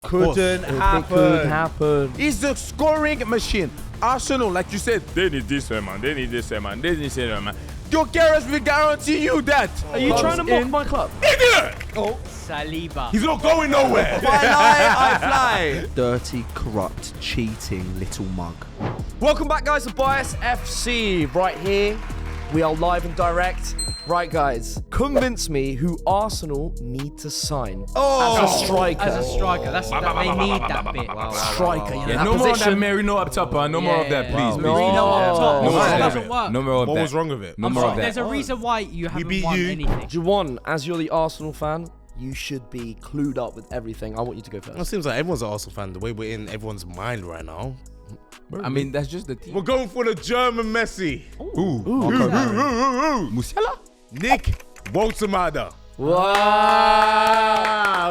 Couldn't happen. It could happen. He's the scoring machine. Arsenal, like you said, they need this man. They need this man. They need this man. Gyokeres will guarantee you that. Are you trying to mock my club? Idiot! Oh, Saliba. He's not going nowhere. If I lie, I fly. Dirty, corrupt, cheating little mug. Welcome back, guys, to Bias FC. Right here, we are live and direct. Right, guys, convince me who Arsenal need to sign as a striker. As a striker, they need that bit. Striker, yeah. No more of that Merino up top, no more of that, please. Merino up top. No more It of doesn't that. work. No more of that. What was wrong with it? No more of that. There's a reason why you haven't beat won you. anything. Juwan, as you're the Arsenal fan, you should be clued up with everything. I want you to go It first. seems like everyone's an Arsenal fan. The way we're in everyone's mind right now. I mean, that's just the team. We're going for the German Messi. Musiala? Nick Woltemada. Wow.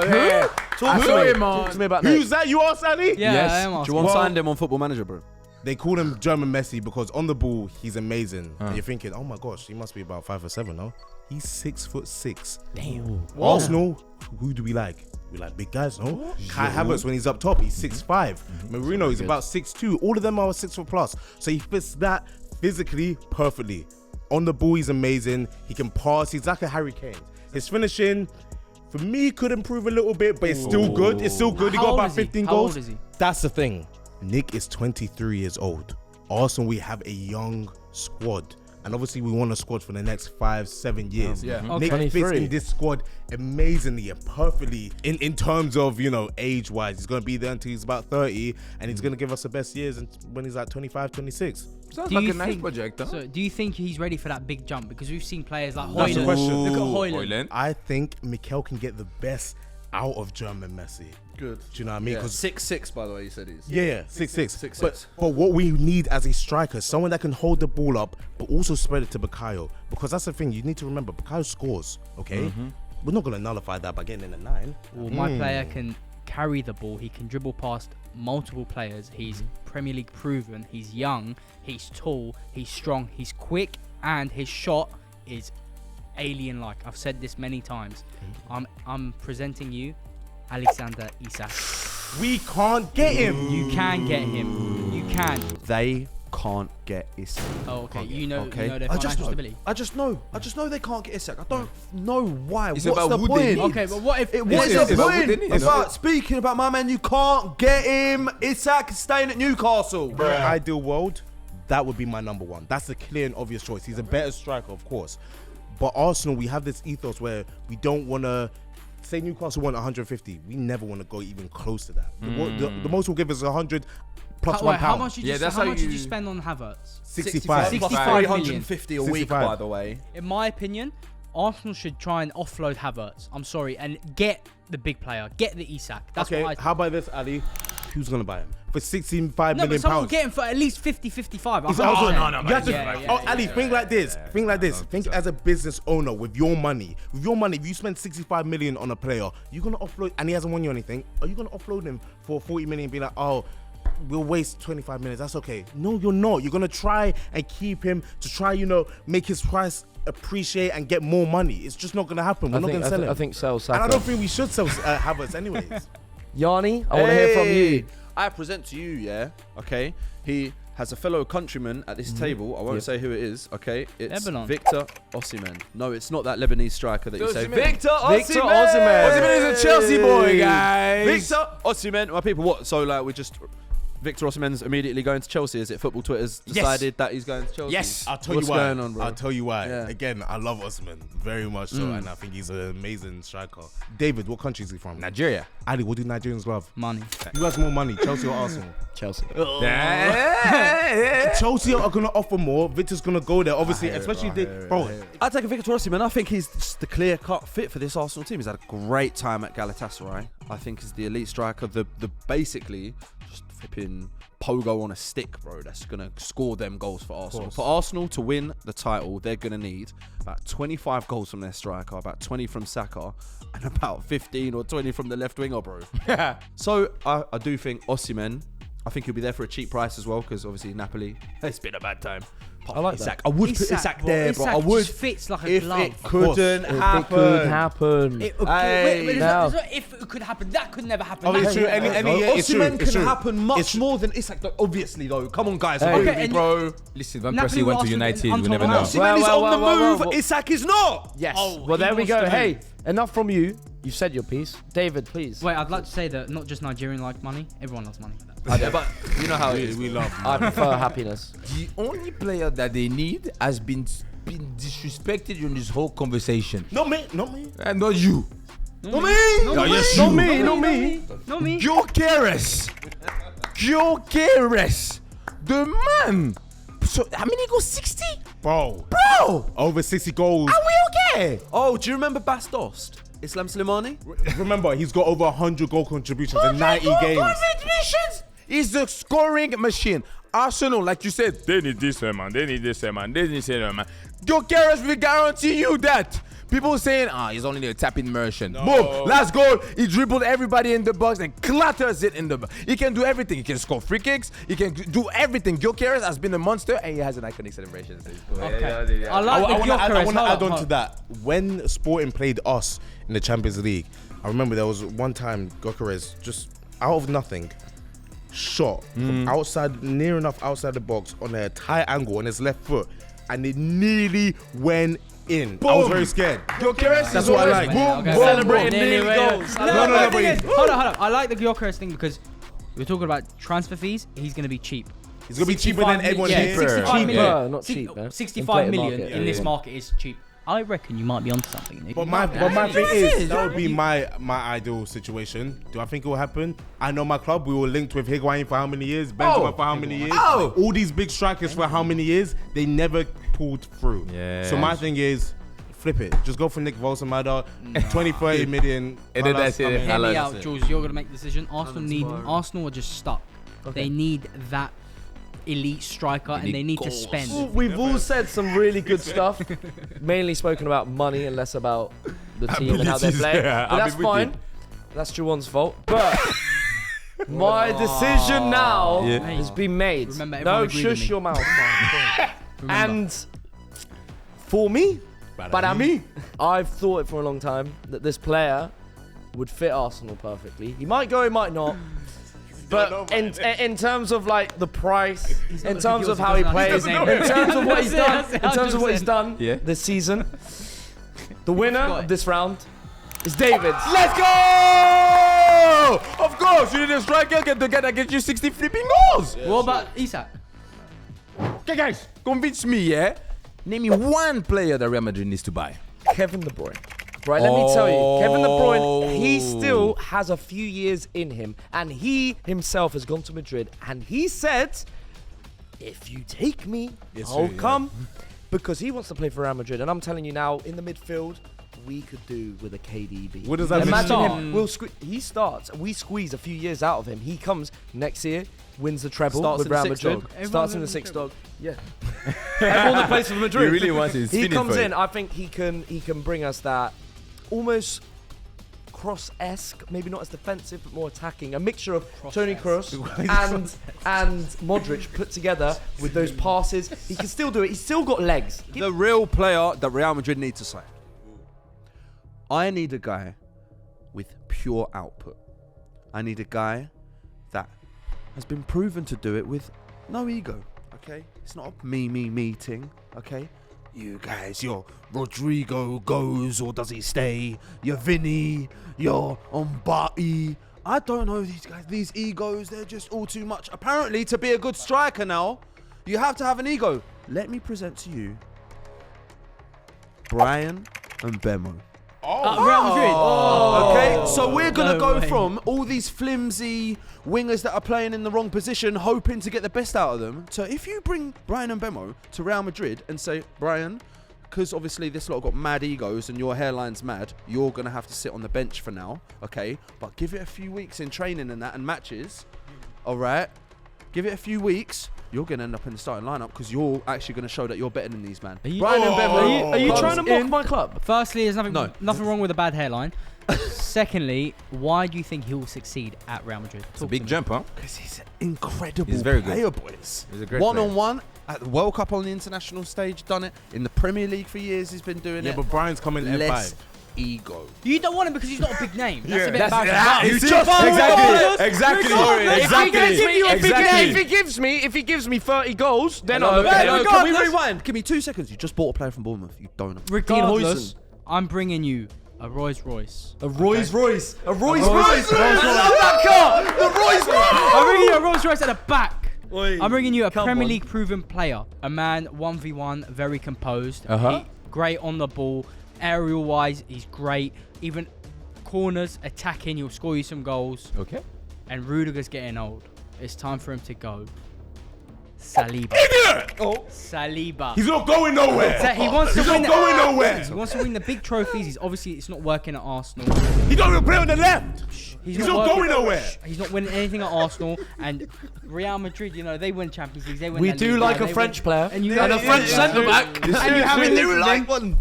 Yeah. Talk Talk to me about Who's that? You are, Sally? Yeah, Yes. I am Do you asking. want Well- signed him on Football Manager, bro? They call him German Messi because on the ball he's amazing. And you're thinking, oh my gosh, he must be about 5 or 7, no? He's 6'6". Damn. Arsenal, who do we like? We like big guys, no? Kai Havertz, when he's up top, he's 6'5". Marino, he's about 6'2". All of them are 6 foot plus. So he fits that physically perfectly. On the ball, he's amazing. He can pass. He's like a Harry Kane. His finishing, for me, could improve a little bit, but it's still good. It's still good. He How got old about is he? 15 How goals. old is he? That's the thing. Nick is 23 years old. Arsenal, we have a young squad. And obviously, we want a squad for the next 5-7 years. Yeah. Nick fits 23. in this squad amazingly and perfectly in terms of, age-wise. He's going to be there until he's about 30, and he's going to give us the best years when he's like 25, 26. Sounds Do like you a nice think- project, huh? So, do you think he's ready for that big jump? Because we've seen players like That's the Højlund. question. Look at Højlund. Højlund. I think Mikel can get the best out of German Messi. Good. Do you know what I mean? Yeah. 'Cause 6'6", by the way, you said he's. Yeah, 6'6". 6'6". But what we need as a striker, someone that can hold the ball up, but also spread it to Bukayo. Because that's the thing, you need to remember, Bukayo scores, okay? We're not going to nullify that by getting in a 9. Well, my player can carry the ball. He can dribble past multiple players. He's Premier League proven. He's young. He's tall. He's strong. He's quick. And his shot is alien-like. I've said this many times. I'm presenting you Alexander Isak. We can't get him. You can get him. You can. They can't get Isak. Oh, okay. You know their I just financial know. stability. I just know they can't get Isak. I don't know why. It's What's about the who they point? need. Okay, but what if... What's It's the about point? what they need, About speaking about my man, you can't get him. Isak is staying at Newcastle. In an ideal world, that would be my number 1. That's the clear and obvious choice. He's a better striker, of course. But Arsenal, we have this ethos where we don't want to... Say Newcastle want 150. We never want to go even close to that. The most we'll give is 100 plus £1. How much did you, Yeah, that's how how much did you- you spend on Havertz? 65. 65 350 a week, 65. by the way. In my opinion, Arsenal should try and offload Havertz. I'm sorry, and get the big player. Get the Isak. That's Okay, what I how about this, Ali? Who's going to buy him? For 65 No, million but someone pounds. get him for at least 50, 55. It's 100%. also- no, You have to, yeah, Ali, think like this. Think like this. Think as a business owner with your money. With your money, if you spend 65 million on a player, you're gonna offload, and he hasn't won you anything. Are you gonna offload him for 40 million and be like, oh, we'll waste 25 minutes? That's okay. No, you're not. You're gonna try and keep him to try, make his price appreciate and get more money. It's just not gonna happen. We're not gonna sell him. I think sell and Saka. I don't think we should sell Havertz anyways. Yanni, I want to hear from you. I present to you, yeah, okay. He has a fellow countryman at this table. I won't say who it is, okay. It's Lebanon. Victor Osimhen. No, it's not that Lebanese striker that you say. Osimhen. Victor Victor Osimhen. Osimhen. Osimhen is a Chelsea boy, guys. Victor Osimhen. My people, what? So, like, we just... Victor Osimhen's immediately going to Chelsea. Is it Football Twitter's decided that he's going to Chelsea? Yes. I'll tell What's you why. going on, bro? I'll tell you why. Yeah. Again, I love Osimhen very much so, and I think he's an amazing striker. David, what country is he from? Nigeria. Ali, what do Nigerians love? Money. Who has more money, Chelsea or Arsenal? Chelsea. Chelsea are gonna offer more. Victor's gonna go there, obviously, especially bro. I take a Victor Osimhen. I think he's just the clear-cut fit for this Arsenal team. He's had a great time at Galatasaray. I think he's the elite striker. The basically just flipping pogo on a stick, bro. That's gonna score them goals for Arsenal. For Arsenal to win the title, they're gonna need about 25 goals from their striker, about 20 from Saka, and about 15 or 20 from the left winger, bro. So I do think Osimhen I think he'll be there for a cheap price as well, because obviously Napoli, it's been a bad time. I like that. Isak. I would put Isak there, bro. I Isak would. just fits like a If glove. it couldn't happen. It could happen. Wait, now. it's not if it could happen. That could never happen. Oh, That it's could true. never happen. It's true. Osimhen It's can true. happen much It's- more than Isak. Obviously, though. Come on, guys. Hey. Agree Okay, with me, and bro. Listen, Van Napoli Persie went were to United. Arsenal We never and know. Arsenal. Osimhen is Well, on the well, move. well. Isak is not. Yes. Oh, well, he there we wants go. to Hey, move. enough from you. You've said your piece. David, please. Wait, I'd like to say that not just Nigerian like money. Everyone loves money. Yeah, but you know how it is. We love. I prefer happiness. The only player that they need has been disrespected in this whole conversation. Not me. Not me. And not you. Not me. No, yes, Not you. me, not me. Not me. Gyokeres. Gyokeres. The man. So, how many goals? 60? Bro. Bro. Over 60 goals. Are we okay? Oh, do you remember Bastos? Islam Slimani? Remember, he's got over 100 goal contributions in 90 games. Congratulations. He's the scoring machine. Arsenal, like you said, they need this man. They need this man. They need this man. Gyokeres will guarantee you that. People saying, he's only a tap-in merchant. Boom, last goal. He dribbled everybody in the box and clatters it in the box. He can do everything. He can score free kicks. He can do everything. Gyokeres has been a monster, and he has an iconic celebration. Okay. I like the I want Gyokeres. to add on to that. When Sporting played us in the Champions League, I remember there was one time Gyokeres just out of nothing shot from outside, near enough outside the box on a tight angle on his left foot, and it nearly went in. I was very scared. Gyokeres That's is what I always like. boom, Okay. boom, Celebrating boom. nearly goals. No, but Hold on. I like the Gyokeres thing because we're talking about transfer fees. He's going to be cheap. He's gonna be cheaper than everyone Yeah, here. 65 Cheaper, million. not cheap, man. 65 Inflated million market. in this Yeah. market is cheap. I reckon you might be onto something. Nick. But You my might be. thing is, is, that would be my ideal situation. Do I think it will happen? I know my club. We were linked with Higuain for how many years? Benzema for how many years? All these big strikers for how many years? They never pulled through. Yeah. So my thing is, flip it. Just go for Nick Volsamada, 20, 30 million. And then that's it. Come in. Hear me Hello. out, Jules. You're going to make the decision. Arsenal are just stuck. They need that elite striker, and they need to spend. We've all said some really good stuff, mainly spoken about money and less about the team and how they're Abilities, playing. yeah, But that's I'm with fine. That's Juwan's fault. But my decision now Yeah. has been made. Remember, everyone No, agreed with shush me. your mouth. Remember. And for me, I've thought it for a long time that this player would fit Arsenal perfectly. He might go, he might not. But in terms of like the price, in terms of how he plays, in terms of what he's done, in terms of what he's done this season, the winner of this round is David. Let's go! Of course, you need a striker that gets you 60 flipping goals. What about Isak? Okay, guys, convince me, yeah? Name me one player that Real Madrid needs to buy. Kevin De Bruyne. Right, let me tell you, Kevin De Bruyne, he still has a few years in him, and he himself has gone to Madrid, and he said, if you take me, I'll come, because he wants to play for Real Madrid, and I'm telling you now, in the midfield, we could do with a KDB. What does that mean? Imagine him, he starts, we squeeze a few years out of him, he comes next year, wins the treble Starts with in the Real sixth Madrid, dog. starts in the sixth dog, yeah. Everyone that plays for Madrid. He really wants his He spinning comes for in. it. I think he can bring us that almost cross-esque, maybe not as defensive but more attacking. A mixture of Toni Kroos and Modric put together with those passes. He can still do it. He's still got legs. The real player that Real Madrid need to sign. I need a guy with pure output. I need a guy that has been proven to do it with no ego. Okay, it's not a me thing. Okay, you guys, your Rodrigo goes or does he stay? Your Vinny, your Mbati. I don't know these guys. These egos, they're just all too much. Apparently, to be a good striker now, you have to have an ego. Let me present to you Brian and Bemo. Real Madrid. Okay, so we're gonna no go way. from all these flimsy wingers that are playing in the wrong position, hoping to get the best out of them, to if you bring Brian and Bemo to Real Madrid and say, Brian, because obviously this lot got mad egos and your hairline's mad, you're gonna have to sit on the bench for now, okay? But give it a few weeks in training and that and matches, all right? Give it a few weeks. You're going to end up in the starting lineup because you're actually going to show that you're better than these man. Brian and Beverly, are you trying to mock my club? Firstly, there's nothing wrong with a bad hairline. Secondly, why do you think he will succeed at Real Madrid? It's a big jump, huh? Because he's an incredible He's very player, good. boys. He's a great One-on-one at the World Cup on the international stage, done it. In the Premier League for years, he's been doing it. Yeah, but Brian's coming in Less F5. ego. You don't want him because he's not a big name. That's a bit That's embarrassing. you But- just exactly. If he gives me 30 goals, then Hello, I'm can we rewind? Give me 2 seconds. You just bought a player from Bournemouth. You donut. Regardless, I'm bringing you a Rolls Royce. A Rolls Royce. A Rolls Royce. Royce. I love that car. The Rolls Royce. I'm bringing you a Rolls Royce at the back. Oi, I'm bringing you a come Premier on. League proven player. A man 1v1, very composed. Uh-huh. Great on the ball. Aerial wise, he's great. Even corners, attacking, he'll score you some goals. Okay. And Rudiger's getting old. It's time for him to go. Saliba. Saliba. He's not going nowhere. He wants to He's win not going nowhere. He wants to win the big trophies. He's obviously it's not working at Arsenal. He don't even play on the left. He's not working- going nowhere. He's not winning anything at Arsenal. And Real Madrid, you know, they win Champions League. They win. We La do Liga, like a they French win- player and you and a yeah, French yeah, centre yeah. back. And you haven't listened to one.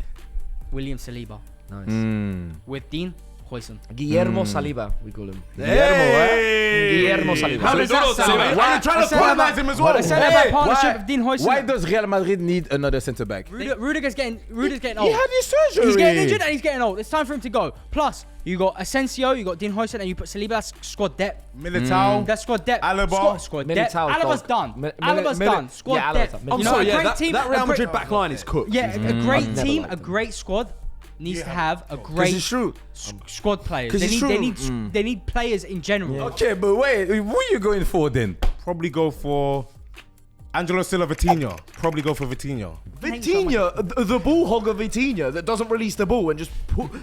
William Saliba Nice. with Dean Huijsen. Guillermo Saliba, we call him. Guillermo Saliba. How does that sound? Why are you trying to colonize him as well? I said about partnership of Dean Huijsen. Why does Real Madrid need another centre back? Rudiger's getting He old. had his surgery. He's getting injured and he's getting old. It's time for him to go. Plus, you got Asensio, you got Dean Huijsen, and you put Saliba. That's squad depth. Militao. That's squad depth. Alaba. Squad depth. Militao, Alaba's dog. done. Alaba's done. Squad yeah, depth. Alaba's done. You I'm know, sorry, a yeah, great team. That Real a great- Madrid back line is cooked. Yeah, a great I've never team, liked a them. great squad needs to have a Because great it's true. squad players. 'Cause They it's need, true. they need players in general. Okay, but wait, who are you going for then? Probably go for Angelo Silva Vitinha. Probably go for Vitinha. Vitinha, the ball hogger Vitinha that doesn't release the ball and just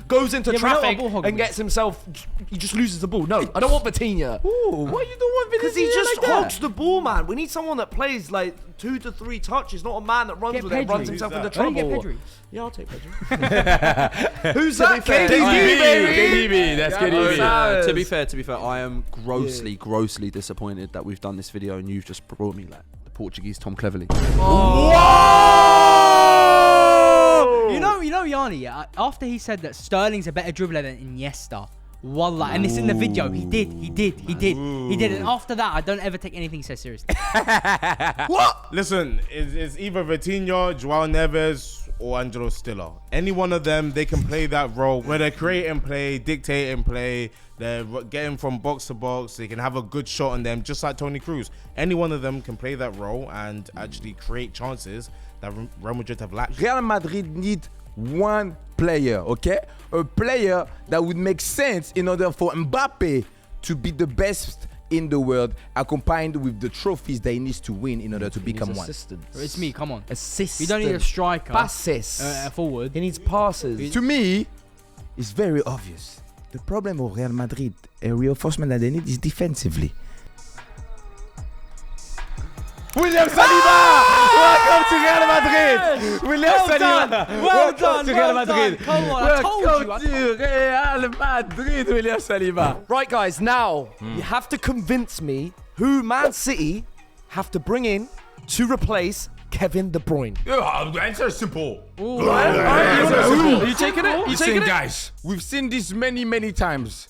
goes into Yeah, we're not a traffic ball hogger. and gets himself. He just loses the ball. No, I don't want Vitinha. Ooh, why you don't want Vinicius? Because he just like that? hogs the ball, man. We need someone that plays like 2 to 3 touches, not a man that runs Get with it, and runs Pedri. himself Who's into Why don't you trouble. get Pedri? Yeah, I'll take Pedri. Who's that? fair, KDB, that's KDB. To be fair, I am grossly disappointed that we've done this video and you've just brought me like the Portuguese Tom Cleverley. You know, Yanni, yeah, after he said that Sterling's a better dribbler than Iniesta, wallah, and it's in the video, he did. And after that, I don't ever take anything he says seriously. What? Listen, it's either Vitinha, Joao Neves, or Angelo Stiller. Any one of them, they can play that role where they're creating play, dictating play, they're getting from box to box, they can have a good shot on them, just like Toni Kroos. Any one of them can play that role and actually create chances that Real Madrid have lacked. Real Madrid need one player, okay? A player that would make sense in order for Mbappe to be the best in the world, accompanied with the trophies that he needs to win in order to become one. It's me, come on. Assist. You don't need a striker. Passes. Forward. He needs passes. To me, it's very obvious. The problem of Real Madrid, a reinforcement that they need is defensively. William Saliba! Welcome to Real Madrid! William Saliba! Welcome to Real Madrid! Come on, I told you. Welcome to Real Madrid, William Saliba! Right, guys, now you have to convince me who Man City have to bring in to replace Kevin De Bruyne. The answer is simple. Are you taking it? You Listen, taking it? guys, we've seen this many times.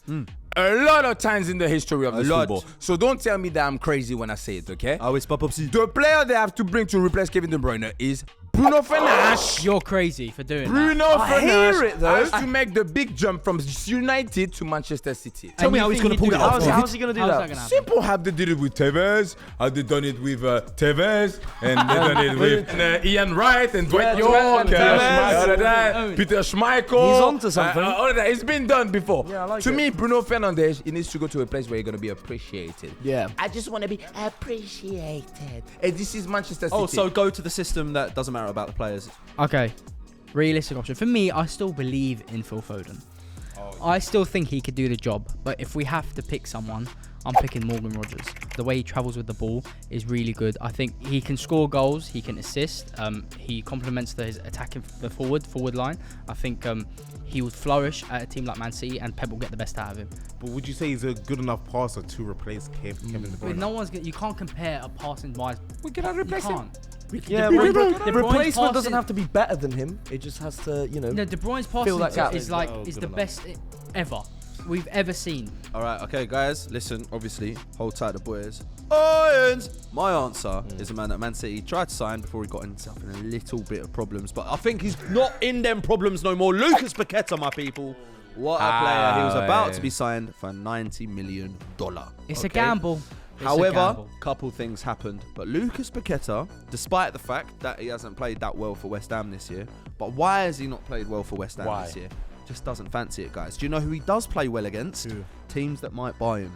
A lot of times in the history of this football. So don't tell me that I'm crazy when I say it, okay? it's Papa Psi. The player they have to bring to replace Kevin De Bruyne is Bruno Fernandes. You're crazy for doing that. Bruno I hear it, though. has to make the big jump from United to Manchester City. Tell me how he's going to pull that off. How's he going to do that? Gonna happen? Simple. Have they did it with Tevez? Have they done it with Tevez? And they done it with Ian Wright and Dwight York, Peter Schmeichel. He's onto something. All of that. It's been done before. Yeah, I like to it. me, Bruno Fernandes, he needs to go to a place where you're going to be appreciated. Yeah. I just want to be appreciated. And this is Manchester City. Oh, so go to the system that doesn't matter about the players. Okay. Realistic option. For me, I still believe in Phil Foden. I still think he could do the job. But if we have to pick someone, I'm picking Morgan Rogers. the way he travels with the ball is really good. I think he can score goals, he can assist, he complements his attacking the forward line. I think he would flourish at a team like Man City, and Pep will get the best out of him. But would you say he's a good enough passer to replace Kevin De But Bruyne? no one's you can't compare a passing wise. We cannot replace him. Yeah, De Bruyne- but De Bruyne's replacement doesn't passing- have to be better than him. It just has to, you know. No, De Bruyne's Fill that gap. passing is like Oh, is good the enough. best ever we've ever seen. All right, okay, guys, listen, obviously, hold tight, the boys. Irons! My answer is a man that Man City tried to sign before he got himself in a little bit of problems, but I think he's not in them problems no more. Lucas Paqueta, my people. What a player. He was about to be signed for $90 million. It's a gamble. It's a However, gamble. couple things happened. But Lucas Paqueta, despite the fact that he hasn't played that well for West Ham this year, but why has he not played well for West Ham Why? this year? Just doesn't fancy it, guys. Do you know who he does play well against? Who? Teams that might buy him.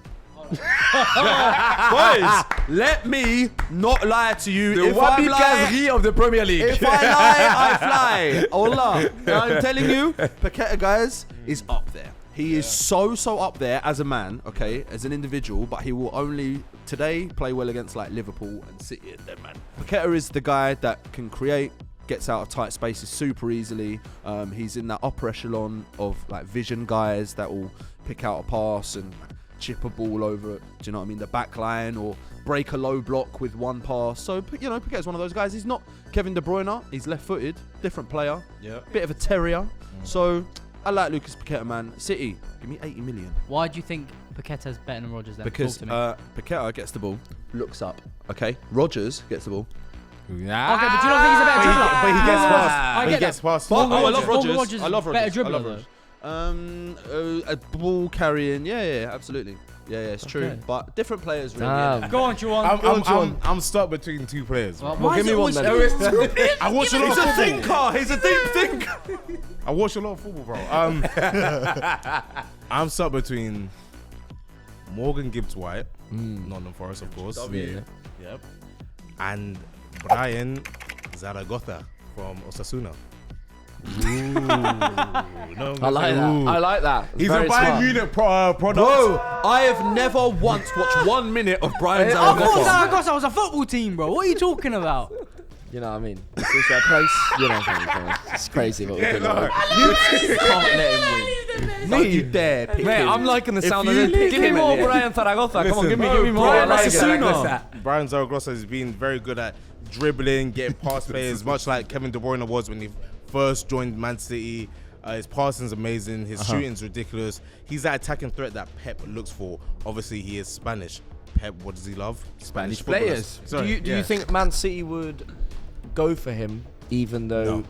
Boys, let me not lie to you. The If I'm Wabi lying, Kazri of the Premier League. if I lie, I fly. Allah. I'm telling you, Paqueta, guys, is up there. He is so up there as a man, okay, as an individual, but he will only today play well against like Liverpool and City and them, man. Paqueta is the guy that can create, gets out of tight spaces super easily. He's in that upper echelon of like vision guys that will pick out a pass and chip a ball over, do you know what I mean, the back line, or break a low block with one pass. So, you know, Paqueta's one of those guys. He's not Kevin De Bruyne. He's left-footed, different player, bit of a terrier. So, I like Lucas Paqueta, man. City, give me 80 million. Why do you think Paqueta's better than Rodgers then? Because Talk to me. Paqueta gets the ball, looks up, okay? Rodgers gets the ball. Nah. Okay, but do you not think he's a better dribbler? But he gets I past. get He gets that. past. But I love Morgan Rodgers. Rodgers I love is better Rodgers. I dribbler, love though. Rodgers. A ball carrying, yeah, absolutely. Yeah, it's true. Okay. But different players, really. Damn. Go on, Juwan. I'm stuck between two players. Well, bro. why give is me it one always then. two? I watch a lot He's of a football. thinker. He's a deep thinker. I watch a lot of football, bro. I'm stuck between Morgan Gibbs-White, Nottingham Forest, of course. Yeah. Yep. And Brian Zaragoza from Osasuna. No, I like that. I like that. He's Very a Bayern smart. Munich product. Bro, I have never once watched 1 minute of Brian I thought Zaragoza. Zaragoza was a football team, bro. What are you talking about? You know what I mean? It's also a place. You know what I mean? It's crazy what we're doing. You can't let him win. Don't you dare pick Mate, him. I'm liking the sound of you this. pick Give me him more in the Brian Zaragoza. Come on, Listen, give me more. I Brian like it. Zaragoza. Brian Zaragoza has been very good at dribbling, getting past players, much like Kevin De Bruyne was when he first joined Man City. His passing's amazing. His shooting's ridiculous. He's that attacking threat that Pep looks for. Obviously, he is Spanish. Pep, what does he love? Spanish footballers. players. Sorry, Do you think Man City would go for him even though? No.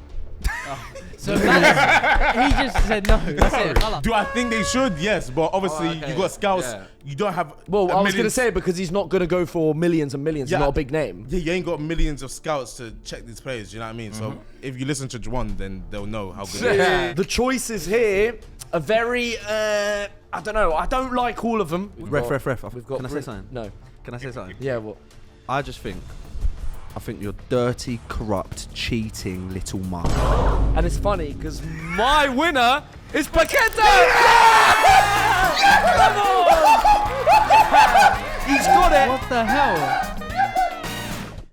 So he just said no. That's it. Colour. Do I think they should? Yes, but obviously you got scouts. Yeah. You don't have. Well, a I was million- going to say because he's not going to go for millions and millions. Yeah. He's not a big name. Yeah, you ain't got millions of scouts to check these players. You know what I mean? So if you listen to Juwan, then they'll know how good. He is. The choices here are very. I don't know. I don't like all of them. Ref. We've got. Can I say something? No. Can I say something? Yeah. What? I think you're dirty, corrupt, cheating little mug. And it's funny because my winner is Paqueta. Come on! He's got it. What the hell?